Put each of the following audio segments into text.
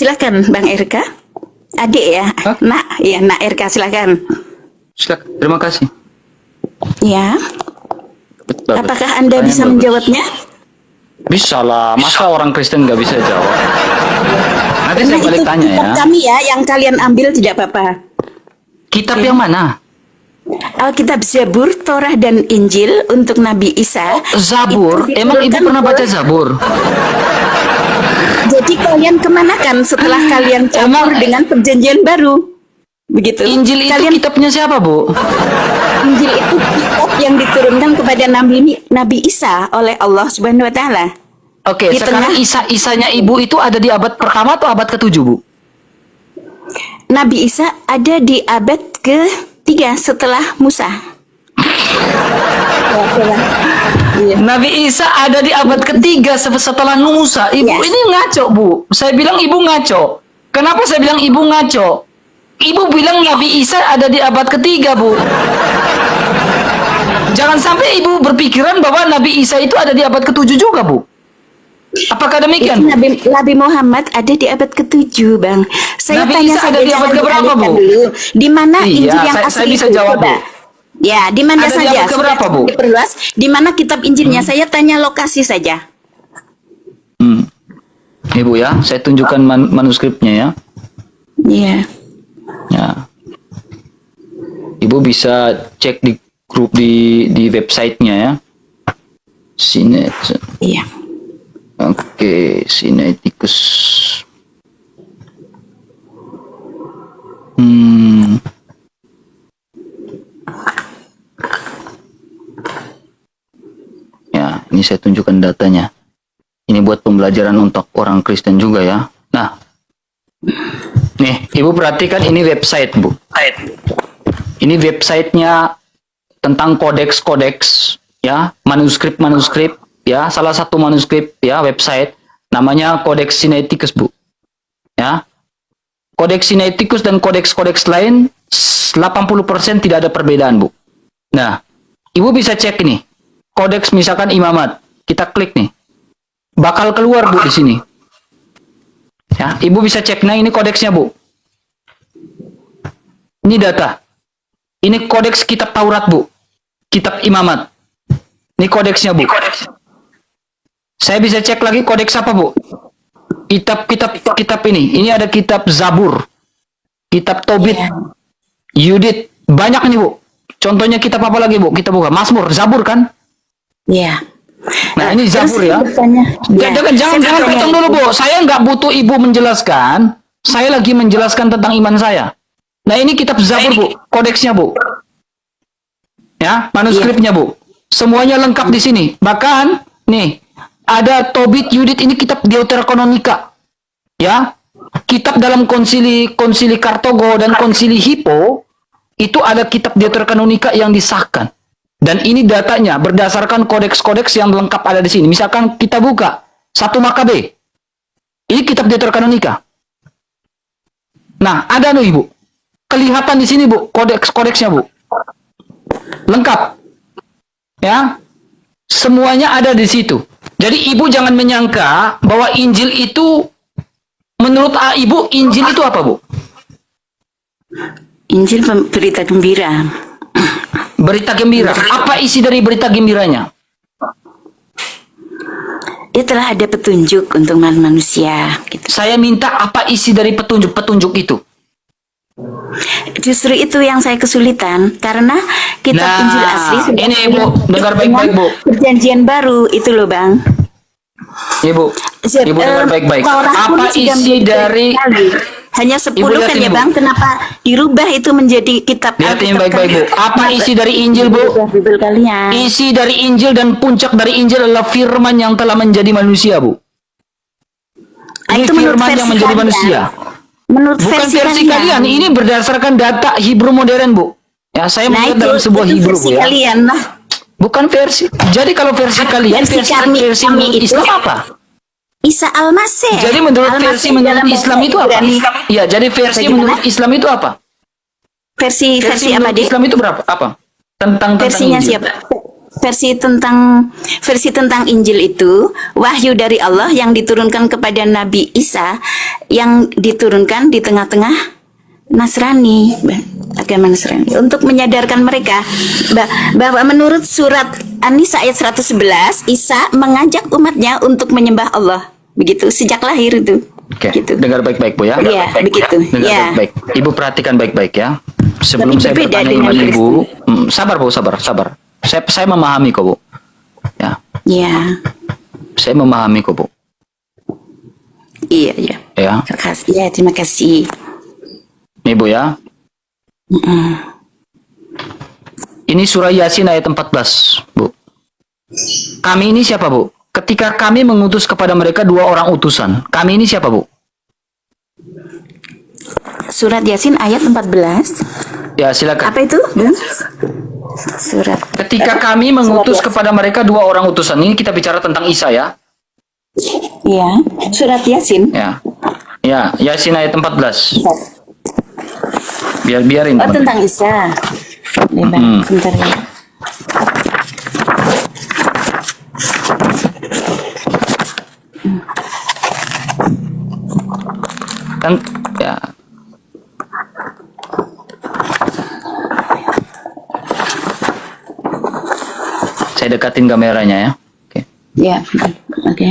silakan Bang Erka. Adik ya, Hah? Nak, ya Nak Erka silakan. Silakan. Terima kasih. Ya, Bagus. apakah Anda Pertanyaan bisa bagus. menjawabnya? Bisa lah. Masa orang Kristen nggak bisa jawab? Nanti saya balik itu tanya kitab ya. kami ya, yang kalian ambil tidak apa-apa. Kitab yang mana? Alkitab Zabur, Torah dan Injil untuk Nabi Isa. Zabur. Itu Emang ibu diturunkan pernah baca oleh- Zabur? Jadi kalian kemanakan setelah kalian campur Emang- dengan perjanjian baru? Begitu. Injil itu kalian kitabnya siapa, Bu? Injil itu kitab yang diturunkan kepada Nabi Isa oleh Allah Subhanahu wa taala. Oke, Di sekarang tengah- Isanya ibu itu ada di abad pertama atau abad ke-7, Bu? Nabi Isa ada di abad ke-3 setelah Musa. Iya. Nabi Isa ada di abad ketiga setelah Musa. Ibu Yes. ini ngaco, Bu. Saya bilang ibu ngaco. Kenapa saya bilang ibu ngaco? Ibu bilang Nabi Isa ada di abad ketiga, Bu. Jangan sampai ibu berpikiran bahwa Nabi Isa itu ada di abad ke-7 juga, Bu. Apakah Itu demikian? Nabi Muhammad ada di abad ke-7, Bang. Saya Nabi tanya Isa saja, ada di abad jangan keberapa, dialihkan Bu? dulu. Di mana Iya, Injil yang saya asli bisa itu? jawab, Coba. Bu. Ya, di mana Ada di saja? abad keberapa, Bu? Diperluas. Di mana kitab Injilnya? Saya tanya lokasi saja. Ibu ya, saya tunjukkan manuskripnya ya. Iya. Ya. Ibu bisa cek di grup di websitenya ya. Sinet. Iya. Oke, Sinaiticus. Ya, ini saya tunjukkan datanya. Ini buat pembelajaran untuk orang Kristen juga ya. Nah, nih, Ibu perhatikan ini website, Bu. Ini websitenya tentang kodeks-kodeks, ya, manuskrip-manuskrip, ya, salah satu manuskrip, ya, website namanya Codex Sinaiticus, Bu. Ya, Codex Sinaiticus dan kodeks-kodeks lain 80% tidak ada perbedaan, Bu. Nah, Ibu bisa cek nih, kodeks misalkan imamat, kita klik nih, bakal keluar, Bu, di sini. Ya, Ibu bisa cek, nah ini kodeksnya, Bu. Ini data. Ini kodeks kitab Taurat, Bu. Kitab imamat. Ini kodeksnya, Bu. Saya bisa cek lagi kodeks apa, Bu? Kitab ini. Ini ada kitab Zabur. Kitab Tobit. Iya. Yudit. Banyak nih, Bu. Contohnya kitab apa lagi, Bu? Kita buka. Mazmur, Zabur kan? Iya. Nah, ini Terus Zabur saya ya. bertanya, ya, Jangan saya bertanya- potong dulu, Bu. Saya nggak butuh Ibu menjelaskan. Saya lagi menjelaskan tentang iman saya. Nah, ini kitab Zabur, Bu. Kodeksnya, Bu. Ya, manuskripnya, Bu. Semuanya lengkap di sini. Bahkan, nih, ada Tobit, Yudit, ini kitab Deuterokanonika. Ya. Kitab dalam konsili Kartogo dan konsili Hippo, itu ada kitab Deuterokanonika yang disahkan. Dan ini datanya berdasarkan kodeks-kodeks yang lengkap ada di sini. Misalkan kita buka 1 Makabe. Ini kitab Deuterokanonika. Nah, ada loh, Ibu. Kelihatan di sini, Bu, kodeks-kodeksnya, Bu. Lengkap. Ya. Semuanya ada di situ. Jadi Ibu jangan menyangka bahwa Injil itu, menurut Ibu, Injil itu apa, Bu? Injil berita gembira. Berita gembira. Apa isi dari berita gembiranya? Dia telah ada petunjuk untuk manusia. Gitu. Saya minta apa isi dari petunjuk-petunjuk itu? Justru itu yang saya kesulitan karena kitab Nah, Injil asli sudah ini, Bu, dengar baik-baik, Bu. Perjanjian baru itu loh, Bang. Ibu, Ibu dengar baik-baik. Torah pun Apa sudah isi menjadi dari kali. Hanya 10 Ibu kan lihatin, ya, Bu. Bang? Kenapa dirubah itu menjadi kitab Lihatin Alkitab baik-baik, Bu. kalian? Apa isi dari Injil, Bu? Dirubah Bible kalian. Isi dari Injil dan puncak dari Injil adalah firman yang telah menjadi manusia, Bu. Ah, Ini itu menurut firman yang versi menjadi kalian. manusia. Menurut Bukan versi kalian. Ini berdasarkan data Hebrew modern, Bu. Ya, saya Nah, melihat dalam sebuah itu Hebrew, versi Bu, ya. kalian lah. Bukan versi. Jadi kalau versi kalian, versi kami menurut itu Islam apa? Isa Al-Masih. Jadi menurut Al-Masih versi menurut dalam bahasa Islam itu apa? Ibrani. Iya, jadi versi Bagaimana? menurut Islam itu apa? Versi apa, menurut Dik? Islam itu berapa? Apa? Tentang Versinya Injil. siapa? versi tentang Injil itu wahyu dari Allah yang diturunkan kepada Nabi Isa yang diturunkan di tengah-tengah Nasrani, agama Nasrani, untuk menyadarkan mereka bahwa menurut surat An-Nisa ayat 111 Isa mengajak umatnya untuk menyembah Allah, begitu sejak lahir itu. Oke, Gitu. dengar baik-baik Bu ya. Iya, begitu. Dengar Ya. baik-baik. Ibu perhatikan baik-baik ya. Sebelum Tapi saya berbeda bertanya dengan iman Ibu, Kristen. sabar Bu, sabar. Saya memahami kok Bu. Ya, Ya, saya memahami kok Bu. iya, iya. Ya, Terima kasih. Ya, terima kasih. nih Bu ya. Ini surah Yasin ayat 14, Bu. Kami ini siapa, Bu? Ketika kami mengutus kepada mereka 2 orang utusan. Kami ini siapa, Bu? Surat Yasin ayat 14. Ya, silakan. Apa itu? Surat. Ketika kami mengutus kepada mereka 2 orang utusan. Ini kita bicara tentang Isa ya. Ya, surat Yasin. Ya. Ya, Yasin ayat 14. Biarin. Oh, teman. tentang Isa. Lebar, sebentar ya. Kan ya. Saya dekatin kameranya ya. Oke. Ya, oke.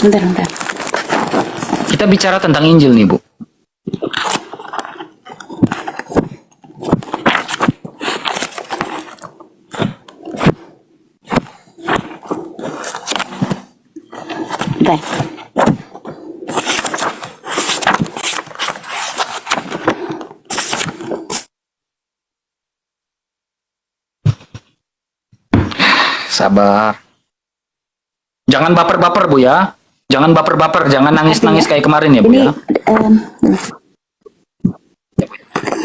Bentar. Kita bicara tentang Injil nih, Bu. Bentar. Sabar. Jangan baper-baper, Bu ya. Jangan baper-baper, jangan nangis-nangis kayak kemarin ya, Bu Ini, ya.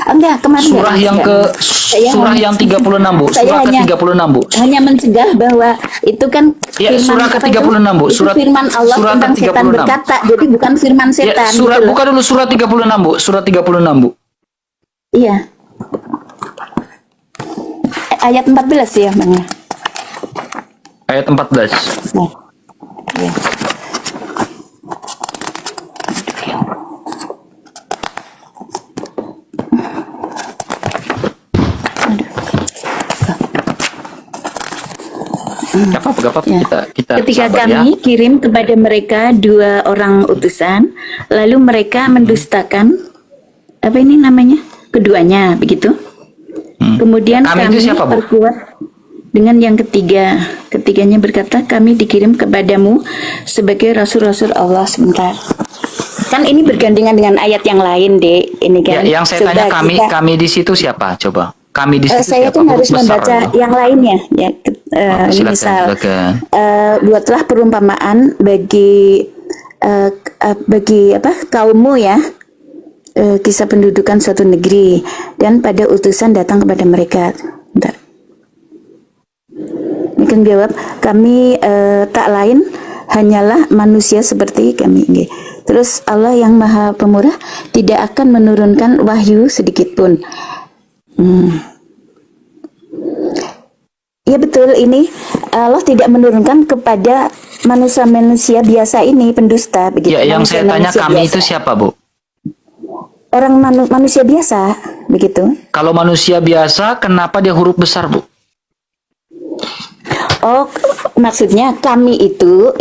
enggak, kemarin Surah enggak. yang ke Saya surah hanya- yang 36, Bu. saya Surah hanya- ke-36, Bu. hanya mencegah bahwa itu kan Ya, surah apa ke-36, Bu. itu Surat- firman Allah surah tentang setan ke-36. berkata, jadi bukan firman Ya, setan. surah gitu loh. buka dulu surah 36, Bu. Surah 36, Bu. Iya. Ayat 14 ya, Bang. Ayat 14. Nah. Iya. Gak apa-apa. Ya. Kita Ketika sabar ya. kami kirim kepada mereka 2 orang utusan, lalu mereka mendustakan apa ini namanya? Keduanya, begitu. Kemudian Kami kami itu siapa, Bu? perkuat dengan yang ketiga. Ketiganya berkata, kami dikirim kepadamu sebagai rasul-rasul Allah. Sebentar. Kan ini bergandengan dengan ayat yang lain, Dek. Ini Ya, kan. yang saya Coba tanya kita- kami di situ siapa? Coba. Kami di situ saya siapa? kan Huruf harus besar, membaca Bu. yang lainnya ya. Ini Silakan, misal silakan. buatlah perumpamaan bagi kaummu ya, kisah pendudukan suatu negeri, dan pada utusan datang kepada mereka. Bentar. Ini kan jawab, kami tak lain hanyalah manusia seperti kami. Nggih. Terus Allah yang Maha Pemurah tidak akan menurunkan wahyu sedikit pun. Ya betul, ini Allah tidak menurunkan kepada manusia-manusia biasa ini, pendusta begitu. Ya, yang saya tanya Manusia-manusia kami biasa. itu siapa, Bu? Orang manusia biasa begitu. Kalau manusia biasa, kenapa dia huruf besar, Bu? Oh, maksudnya kami itu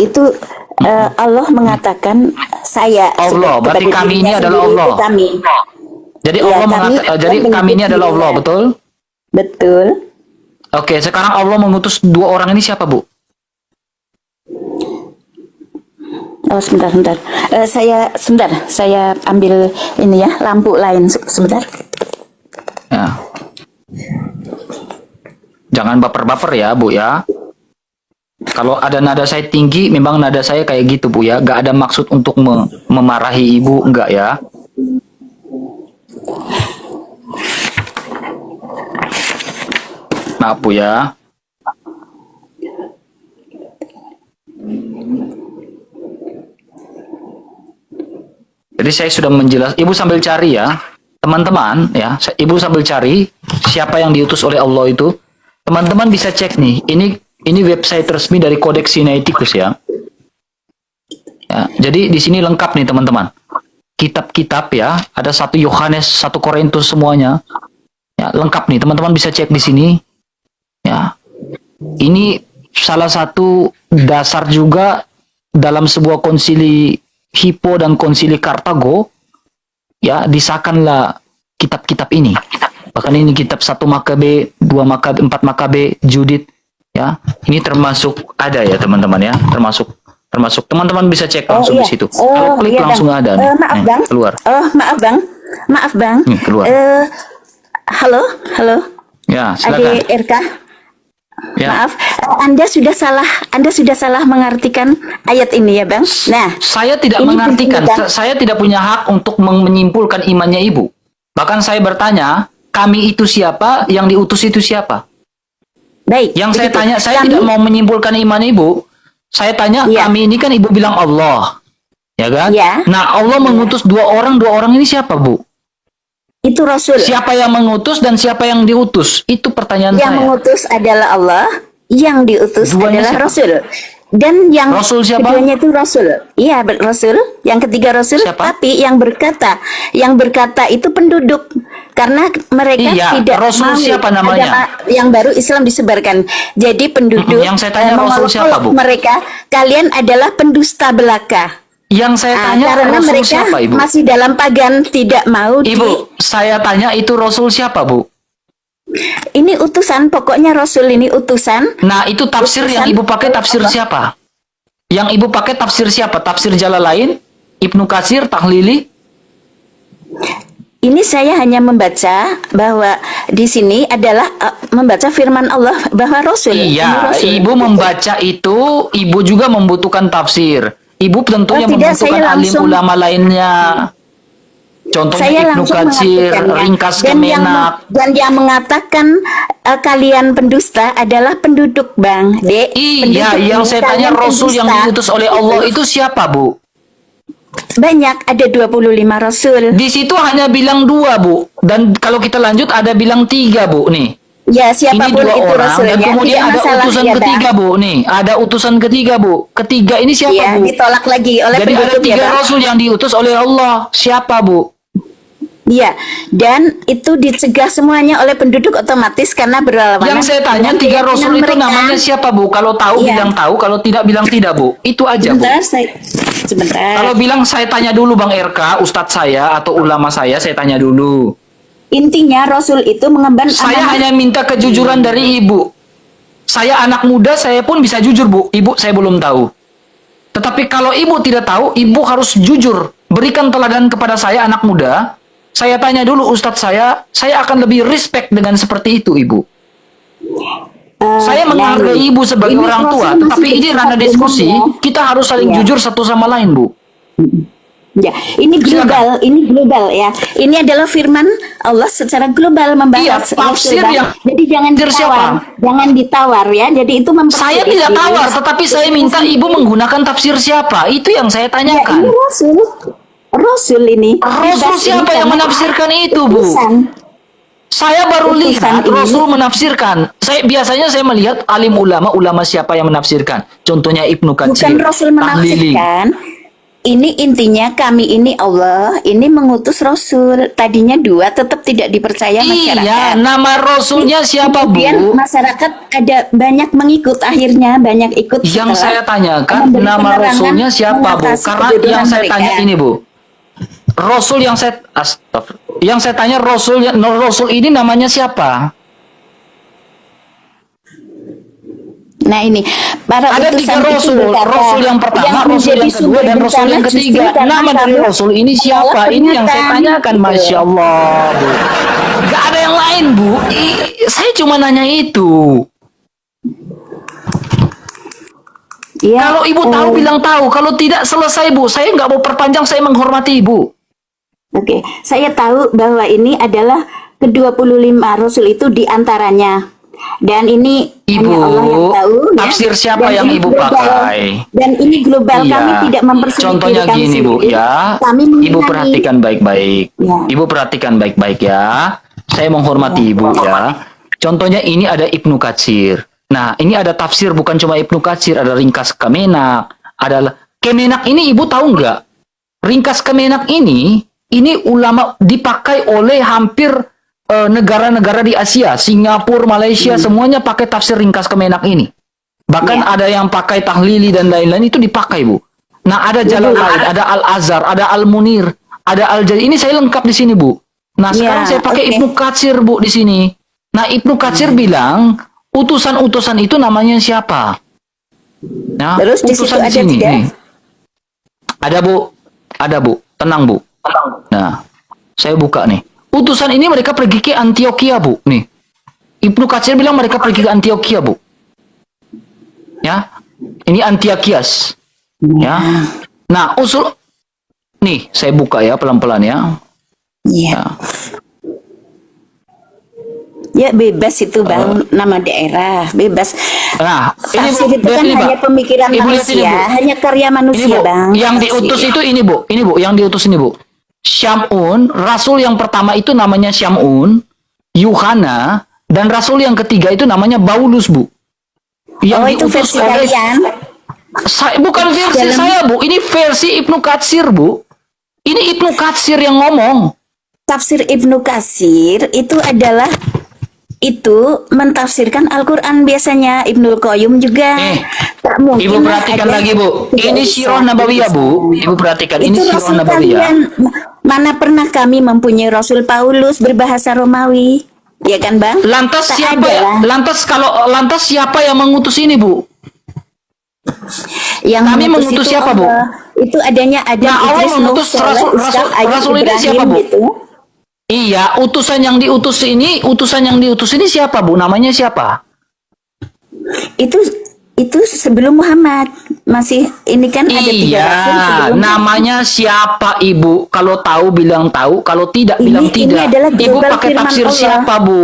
Allah mengatakan saya Allah, berarti kepada kami ini dirinya adalah sendiri, Allah. itu kami. Jadi Ya, Allah kami jadi akan kami ini adalah Allah, mengikuti betul? Betul. Oke, sekarang Allah mengutus 2 orang ini siapa, Bu? Oh, sebentar. Saya ambil ini ya, lampu lain sebentar. Ya. Jangan baper-baper ya, Bu ya. Kalau ada nada saya tinggi, memang nada saya kayak gitu, Bu ya. Gak ada maksud untuk memarahi Ibu, enggak ya. Maaf, Bu ya. Jadi saya sudah menjelaskan, Ibu sambil cari ya. teman-teman ya, ibu sambil cari siapa yang diutus oleh Allah itu, teman-teman bisa cek nih, ini website resmi dari Codex Sinaiticus ya. Ya, jadi di sini lengkap nih teman-teman. Kitab-kitab ya, ada 1 Yohanes, 1 Korintus semuanya. Ya, lengkap nih, teman-teman bisa cek di sini. Ya. Ini salah satu dasar juga dalam sebuah konsili Hippo dan konsili Kartago. Ya, disahkanlah kitab-kitab ini. Bahkan ini kitab 1 Makabe, 2 Makabe, 4 Makabe, Judit. Ya, ini termasuk ada ya teman-teman ya, termasuk teman-teman bisa cek langsung di situ. Kalau klik langsung Bang. ada nih. Maaf Nih, Bang. keluar. Maaf Bang. Nih, keluar. Halo. Ya, silakan. Adik RK. Ya. Maaf, Anda sudah salah mengartikan ayat ini ya Bang. Nah, Saya tidak ini mengartikan, begini, Bang. saya tidak punya hak untuk menyimpulkan imannya ibu. Bahkan saya bertanya, kami itu siapa, yang diutus itu siapa? Baik. Yang saya begitu. tanya, saya Kami- tidak mau menyimpulkan iman ibu. Saya tanya, Iya. kami ini kan ibu bilang Allah. Ya kan? Iya. Nah, Allah mengutus 2 orang ini siapa, Bu? Itu Rasul. Siapa yang mengutus dan siapa yang diutus? Itu pertanyaan Yang saya. mengutus adalah Allah, yang diutus Duanya adalah siapa? Rasul. Dan yang Rasul siapa? keduanya itu Rasul. Iya, Rasul. Yang ketiga Rasul, Siapa? tapi yang berkata itu penduduk. Karena mereka Iya, tidak Rasul mau siapa namanya? agama yang baru Islam disebarkan. Jadi penduduk Yang saya tanya Rasul siapa, Bu? mereka, kalian adalah pendusta belaka. Yang saya tanya Karena Rasul mereka siapa, Ibu? masih dalam pagan, tidak mau Ibu, saya tanya itu Rasul siapa, Bu? ini utusan, pokoknya Rasul ini utusan. Nah, itu tafsir yang ibu pakai tafsir siapa? Yang ibu pakai tafsir siapa? Tafsir Jalalain, Ibnu Katsir, Tahlili? Ini saya hanya membaca bahwa di sini adalah membaca firman Allah bahwa Rasul. Ini Iya, Rasul. ibu membaca itu, ibu juga membutuhkan tafsir. Ibu tentunya tidak, membutuhkan saya alim langsung- ulama lainnya. Contohnya Saya Ibnu langsung Katsir, mengartikannya. Ringkas Dan Kemenak. yang mengatakan kalian pendusta adalah penduduk, Bang. Dek. Iya, Penduduk yang ini, saya tanya kalian Rasul yang pendusta. diutus oleh Allah itu siapa, Bu? Banyak, ada 25 Rasul. Di situ hanya bilang 2, Bu. Dan kalau kita lanjut ada bilang 3, Bu, nih. Ya, Ini siapapun 2 itu orang Rasulnya. dan kemudian tidak ada masalah, utusan ya, ketiga, Bang. Bu. Nih, ada utusan ketiga, Bu. Ketiga ini siapa, Iya, Bu? ditolak lagi oleh Jadi ada penduduk, ya, 3 Bang. rasul yang diutus oleh Allah. Siapa, Bu? Iya, dan itu dicegah semuanya oleh penduduk otomatis karena berlawanan. Yang saya tanya dengan 3 keyakinan rasul itu mereka. namanya siapa, Bu? Kalau tahu Iya. bilang tahu, kalau tidak bilang tidak, Bu. Itu aja, Bu. Sebentar. Kalau bilang saya tanya dulu Bang RK, ustadz saya atau ulama saya tanya dulu. Intinya Rasul itu mengemban Saya amanah. hanya minta kejujuran dari ibu. Saya anak muda, saya pun bisa jujur, Bu. Ibu, saya belum tahu. Tetapi kalau ibu tidak tahu, ibu harus jujur. Berikan teladan kepada saya, anak muda. Saya tanya dulu ustadz saya akan lebih respect dengan seperti itu, Ibu. Saya menghargai ibu sebagai ini orang tua, Rasul masih tetapi ini ranah bersifat diskusi, umum, ya. kita harus saling Iya. jujur satu sama lain, Bu. Ya, ini global, ya. Ini adalah firman Allah secara global Iya, membahas tafsir Rasul, Bang. yang- Jadi jangan tafsir ditawar, ya. Jadi itu Saya tidak tawar, tetapi saya minta ibu menggunakan tafsir siapa? Itu yang saya Ya, ini tanyakan. Rasul ini. Rasul Bebas siapa ini yang karena menafsirkan itu, Bu? utusan. Saya baru Utusan lihat ini. Rasul menafsirkan. Biasanya saya melihat alim ulama siapa yang menafsirkan. Contohnya Ibnu Katsir, Bukan Rasul Tahlili. menafsirkan. Ini intinya kami ini Allah, ini mengutus Rasul. Tadinya 2 tetap tidak dipercaya masyarakat. Iya, nama Rasulnya siapa, Kemudian Bu? masyarakat ada banyak mengikut, akhirnya banyak ikut. Yang setelah saya tanyakan memberi nama penerangan Rasulnya siapa, Bu? mengatasi Karena kebodohan yang saya mereka. tanya ini, Bu. Rasul yang saya tanya Rasul ini namanya siapa? Nah ini para Ada 3 utusan itu Rasul, berkata, Rasul yang pertama, Rasul menjadi yang kedua, sumber dan Rasul bencana yang justru ketiga. karena Nama dari kamu Rasul ini siapa? menolak Ini yang saya pernyataan, tanyakan, gitu. Masya Allah, Bu. Gak ada yang lain, Bu. Saya cuma nanya itu. Ya, Kalau ibu tahu, bilang tahu. Kalau tidak, selesai, Bu. Saya nggak mau perpanjang, saya menghormati ibu. Oke, saya tahu bahwa ini adalah ke-25 Rasul itu diantaranya. Dan ini Ibu, hanya Allah yang tahu. tafsir siapa Dan yang ini Ibu global. pakai? Dan ini global, Iya. kami tidak mempersulit Contohnya diri kami gini Bu sendiri. ya. Kami Ibu mengenali. perhatikan baik-baik. Ya. Ibu perhatikan baik-baik ya. Saya menghormati Ibu ya. Contohnya ini ada Ibnu Katsir. Nah, ini ada tafsir bukan cuma Ibnu Katsir, ada ringkas Kemenak, ada Kemenak ini Ibu tahu nggak? Ringkas Kemenak ini ulama dipakai oleh hampir negara-negara di Asia, Singapura, Malaysia, semuanya pakai tafsir ringkas Kemenak ini. Bahkan Ya. ada yang pakai tahlili dan lain-lain itu dipakai, Bu. Nah, ada jalan lain, ada Al-Azhar, ada Al-Munir, ada Al-Jari. Ini saya lengkap di sini, Bu. Nah, sekarang Ya, saya pakai oke. Ibnu Katsir, Bu, di sini. Nah, Ibnu Katsir bilang, utusan-utusan itu namanya siapa? Nah, Terus di situ utusan di ada sini. tidak? Nih. Ada, Bu. Ada, Bu. Tenang, Bu. Nah, saya buka nih. Utusan ini mereka pergi ke Antioquia, Bu. Nih. Ibnu Katsir bilang mereka pergi ke Antioquia, Bu. Ya. Ini Antiochias. Ya. Nah, usul nih, saya buka ya pelan-pelan ya. Iya. Ya. Ya bebas itu Bang, nama daerah bebas. Nah, ini Tafsir Bu, itu kan lihat ini, hanya Pak. pemikiran Ibu lihat ini, manusia, Bu. hanya karya Ini, manusia Bu. Bang. Yang Tafsir. diutus itu ini, Bu. Ini, Bu, yang diutus ini, Bu. Syamun, rasul yang pertama itu namanya Syamun, Yuhana, dan rasul yang ketiga itu namanya Paulus, Bu. Yang Oh itu diutus versi oleh kalian. bukan versi Dalam- saya, Bu. Ini versi Ibnu Katsir, Bu. Ini Ibnu Katsir yang ngomong. Tafsir Ibnu Katsir itu adalah itu mentafsirkan Al-Quran biasanya. Ibnul Qayyum juga. Tak mungkin Ibu lah perhatikan ada- lagi, Bu. tidak Ini bisa. Sirah Nabawiyah, Bu. Ibu perhatikan, ini Itu Sirah Rasul Nabawiyah. kalian. Mana pernah kami mempunyai Rasul Paulus berbahasa Romawi? Ya kan, Bang? Lantas Tak siapa ada ya? lah. Lantas siapa yang mengutus ini, Bu? Yang Kami mengutus itu siapa, Bu? Allah. Itu adanya Adam, Nah, Allah Idris, Nuh, mengutus Saleh, Rasul- Ishak, Rasul- Ayub, Rasul ini Ibrahim siapa, Bu? gitu. Iya, utusan yang diutus ini siapa, Bu? Namanya siapa? Itu sebelum Muhammad. Masih ini kan ada 3 Iya, rasul sebelum namanya siapa, Ibu? Kalau tahu bilang tahu, kalau tidak bilang Ini tidak. adalah Ibu global pakai firman tafsir Allah. siapa, Bu?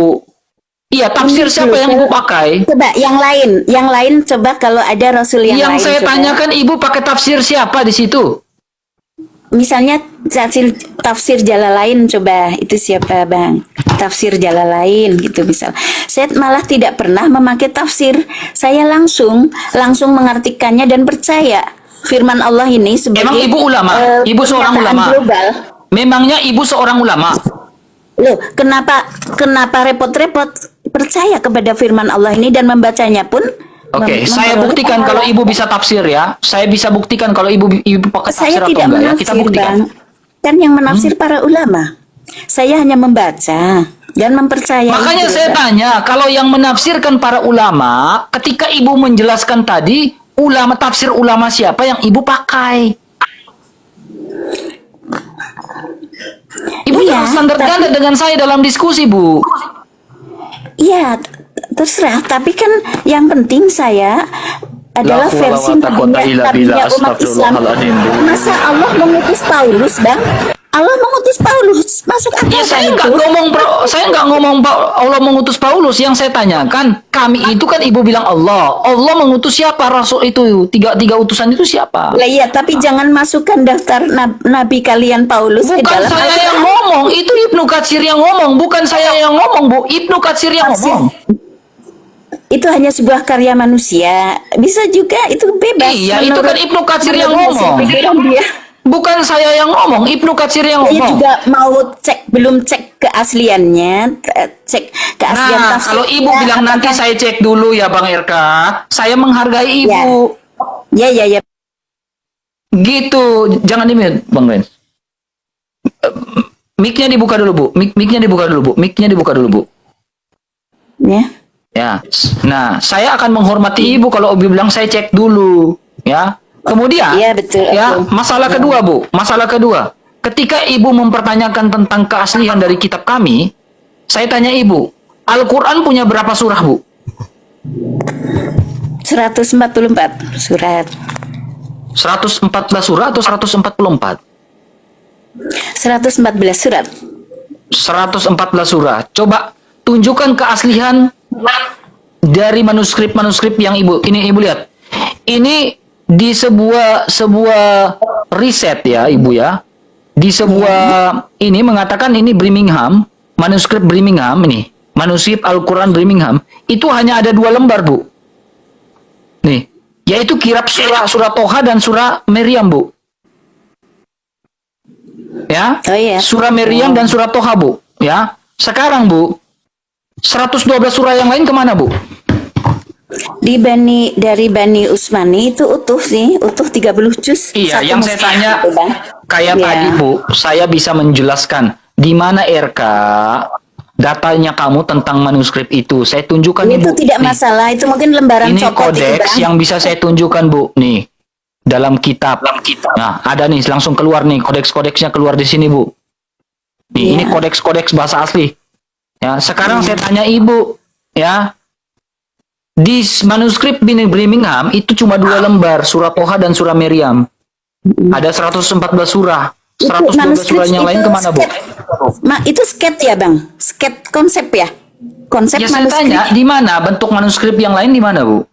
Iya, tafsir Ini siapa yang Ibu global. pakai? Coba yang lain coba kalau ada rasul yang Yang lain. saya coba. tanyakan, Ibu pakai tafsir siapa di situ? Misalnya tafsir Jalalain coba itu siapa Bang? Tafsir Jalalain gitu misal. Saya malah tidak pernah memakai tafsir. Saya langsung mengartikannya dan percaya firman Allah ini sebagai Emang Ibu ulama? Ibu seorang pernyataan ulama? global. Memangnya Ibu seorang ulama? Loh, kenapa repot-repot percaya kepada firman Allah ini dan membacanya pun? Oke, saya memperoleh buktikan kalau pahala. Ibu bisa tafsir ya. Saya bisa buktikan kalau Ibu pakai Saya tafsir atau tidak enggak ya. menafsir, Kita buktikan. Bang. Kan yang menafsir para ulama. Saya hanya membaca dan mempercayai. Makanya itu, saya Bang. tanya, kalau yang menafsirkan para ulama, ketika Ibu menjelaskan tadi, tafsir ulama siapa yang Ibu pakai? Ibu Iya, jangan standar tapi- ganda dengan saya dalam diskusi, Bu. Iya, terserah. Tapi kan yang penting saya adalah La versi quwwata quwwata illa billah, umat Islam. astagfirullahaladzim, Bu. Masa Allah mengutus Paulus, Bang? Allah mengutus Paulus. Masuk akal Ya, kan saya nggak itu? ngomong Allah mengutus Paulus. Yang saya tanyakan, kami itu kan Ibu bilang Allah. Allah mengutus siapa Rasul itu? Tiga utusan itu siapa? Lah iya, tapi jangan masukkan daftar nabi kalian Paulus ke Bukan dalam saya Al-Quran. yang ngomong, itu Ibnu Katsir yang ngomong, bukan saya yang ngomong, Bu. Ibnu Katsir yang Tafsir. ngomong. Itu hanya sebuah karya manusia. Bisa juga itu bebas. Iya, itu kan Ibnu Katsir yang menurut hasil ngomong. pikiran dia. Bukan saya yang ngomong, Ibnu Katsir yang Saya ngomong. juga mau belum cek keasliannya, cek keaslian Nah, tafsirnya. kalau Ibu bilang nanti apakah- saya cek dulu ya Bang RK, saya menghargai Ibu. Ya. Gitu, jangan di-mute Bang Ren. Mic-nya dibuka dulu, Bu. Mic-nya dibuka dulu, Bu. Mic-nya dibuka dulu, Bu. Ya. Ya. Nah, saya akan menghormati Ibu kalau Ibu bilang saya cek dulu, ya. Kemudian, Iya, betul, ya, betul. masalah kedua, Bu. Masalah kedua. Ketika Ibu mempertanyakan tentang keaslian dari kitab kami, saya tanya Ibu, Al-Qur'an punya berapa surah, Bu? 144 surat. 114 surah atau 144? 114 surat. 114 surah. Coba tunjukkan keaslian dari manuskrip yang Ibu lihat. Ini di sebuah riset ya, Ibu ya. Di sebuah ini mengatakan ini Birmingham, manuskrip Birmingham ini, manuskrip Al-Qur'an Birmingham, itu hanya ada 2 lembar, Bu. Nih, yaitu kirab surah Toha dan surah Maryam, Bu. Ya. Oh iya. Surah Maryam dan surah Toha, Bu. Ya. Sekarang, Bu, 112 surah yang lain kemana, Bu? Dari Bani Usmani itu utuh sih, utuh 30 juz. Iya, Satu yang saya mushaf tanya gitu, Bang. kayak Iya. tadi, Bu, saya bisa menjelaskan di mana RK datanya kamu tentang manuskrip itu. Saya tunjukkan, Itu Ibu. tidak Nih, masalah, itu mungkin lembaran ini copot itu, kodeks Bang. yang bisa saya tunjukkan, Bu. Nih, dalam kitab. Nah, ada nih, langsung keluar nih, kodeks-kodeksnya keluar di sini, Bu. Nih, ini Iya. kodeks-kodeks bahasa asli. Ya, sekarang saya tanya Ibu, ya. Di manuskrip Birmingham itu cuma 2 lembar, surah Toha dan surah Maryam. Ada 114 surah. 112 manuskrip surah yang lain itu kemana, Bu? Itu sket ya, Bang? Sket konsep ya? Konsep Ya saya manuskrip. tanya, di mana bentuk manuskrip yang lain di mana, Bu?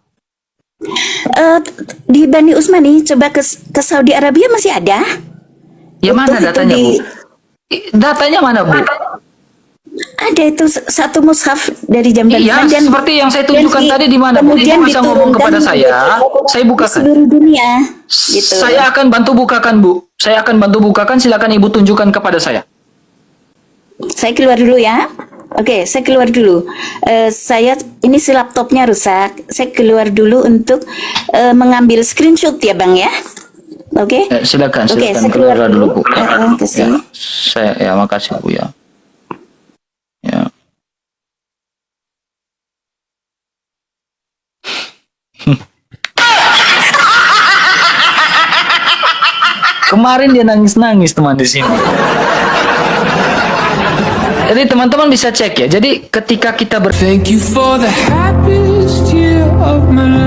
Di Bani Usmani, coba ke Saudi Arabia masih ada. Ya mana Itu datanya, Bu? Datanya mana, Bu? Ada itu satu mushaf dari jam Iya, seperti yang saya tunjukkan tadi di mana, Bu? Ibu bisa ngomong kepada saya di bukakan. seluruh dunia. Gitu. Saya akan bantu bukakan, Bu. Saya akan bantu bukakan, silakan Ibu tunjukkan kepada saya. Saya keluar dulu ya. Oke, saya keluar dulu. Ini si laptopnya rusak. Saya keluar dulu untuk mengambil screenshot ya, Bang ya. Oke. Silakan, Oke, silakan saya keluar keluar dulu, Bu. ke sini. Ya, makasih, Bu ya. Ya. Kemarin dia nangis-nangis teman di sini. Jadi teman-teman bisa cek ya. Jadi ketika kita Thank you for the happiest year of my life.